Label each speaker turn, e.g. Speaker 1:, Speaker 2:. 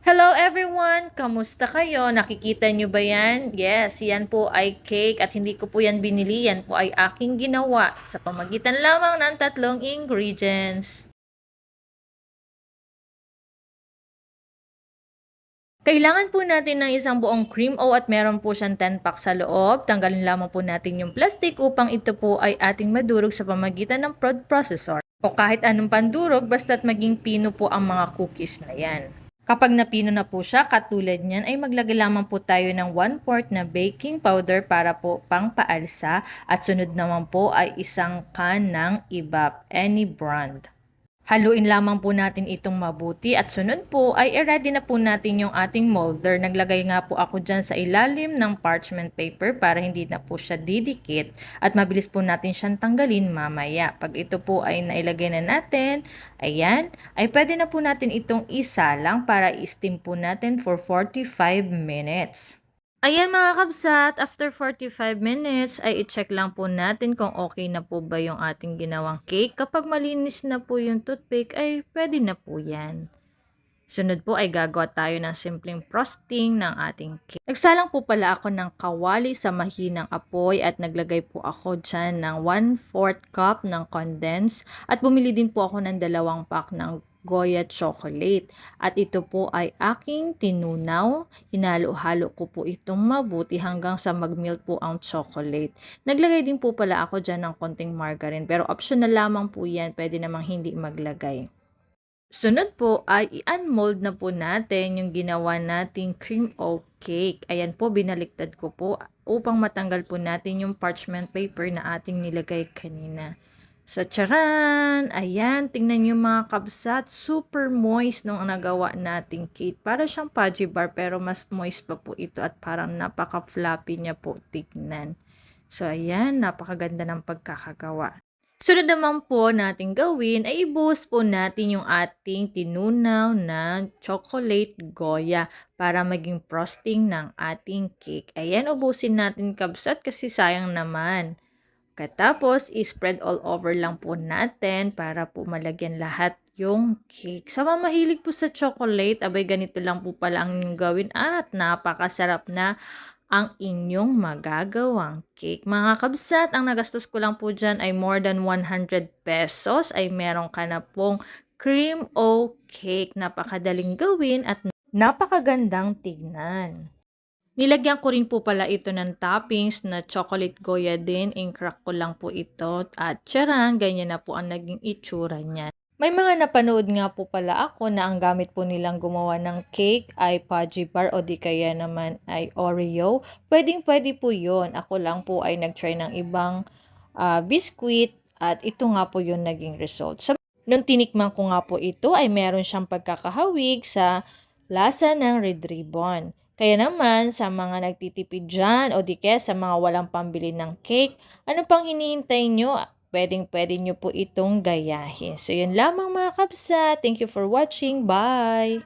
Speaker 1: Hello everyone! Kamusta kayo? Nakikita nyo ba yan? Yes, yan po ay cake at hindi ko po yan binili. Yan po ay aking ginawa sa pamagitan lamang ng tatlong ingredients. Kailangan po natin ng isang buong cream o at meron po siyang 10 pack sa loob. Tanggalin lamang po natin yung plastic upang ito po ay ating madurog sa pamagitan ng food processor. O kahit anong pandurog basta't maging pino po ang mga cookies na yan. Kapag napino na po siya, katulad niyan ay maglagay lamang po tayo ng 1/4 na baking powder para po pangpaalsa at sunod naman po ay isang can ng Evap, any brand. Haluin lamang po natin itong mabuti at sunod po ay i-ready na po natin yung ating molder. Naglagay nga po ako dyan sa ilalim ng parchment paper para hindi na po siya didikit at mabilis po natin siyang tanggalin mamaya. Pag ito po ay nailagay na natin, ayan, ay pwede na po natin itong isalang para i-steam po natin for 45 minutes. Ayan mga kabsat, after 45 minutes ay i-check lang po natin kung okay na po ba yung ating ginawang cake. Kapag malinis na po yung toothpick ay pwede na po yan. Sunod po ay gagawa tayo ng simpleng frosting ng ating cake. Nagsalang po pala ako ng kawali sa mahinang apoy at naglagay po ako dyan ng 1/4 cup ng condensed at bumili din po ako ng 2 pack ng Goya chocolate. At ito po ay aking tinunaw. Hinalo-halo ko po itong mabuti hanggang sa mag-melt po ang chocolate. Naglagay din po pala ako dyan ng konting margarine pero optional lamang po yan. Pwede namang hindi maglagay. Sunod po ay i-unmold na po natin yung ginawa nating cream o cake. Ayan po, binaliktad ko po upang matanggal po natin yung parchment paper na ating nilagay kanina. Sa charan! Ayan, tingnan nyo mga kabsat, super moist nung nagawa nating cake. Para siyang fudgy bar pero mas moist pa po ito at parang napaka-fluffy niya po tignan. So ayan, napakaganda ng pagkakagawa. Sunod naman po natin gawin ay i-buhos po natin yung ating tinunaw na chocolate Goya para maging frosting ng ating cake. Ayan, ubusin natin kabsat kasi sayang naman. Katapos, i-spread all over lang po natin para po malagyan lahat yung cake. Sa mga mahilig po sa chocolate, abay ganito lang po pala ang inyong gawin at napakasarap na ang inyong magagawang cake. Mga kabsat, ang nagastos ko lang po dyan ay more than 100 pesos ay meron ka na pong cream o cake. Napakadaling gawin at napakagandang tignan. Nilagyan ko rin po pala ito ng toppings na chocolate Goya din. In-crack ko lang po ito at tsaran, ganyan na po ang naging itsura niya. May mga napanood nga po pala ako na ang gamit po nilang gumawa ng cake ay fudgy bar o di kaya naman ay Oreo. Pwedeng-pwede po yon. Ako lang po ay nag-try ng ibang biscuit at ito nga po yung naging result. Nung tinikman ko nga po ito ay meron siyang pagkakahawig sa lasa ng Red Ribbon. Kaya naman sa mga nagtitipid dyan o di kaya sa mga walang pambili ng cake, ano pang hinihintay nyo? Pwedeng-pwede nyo po itong gayahin. So yun lamang mga kapsa. Thank you for watching. Bye!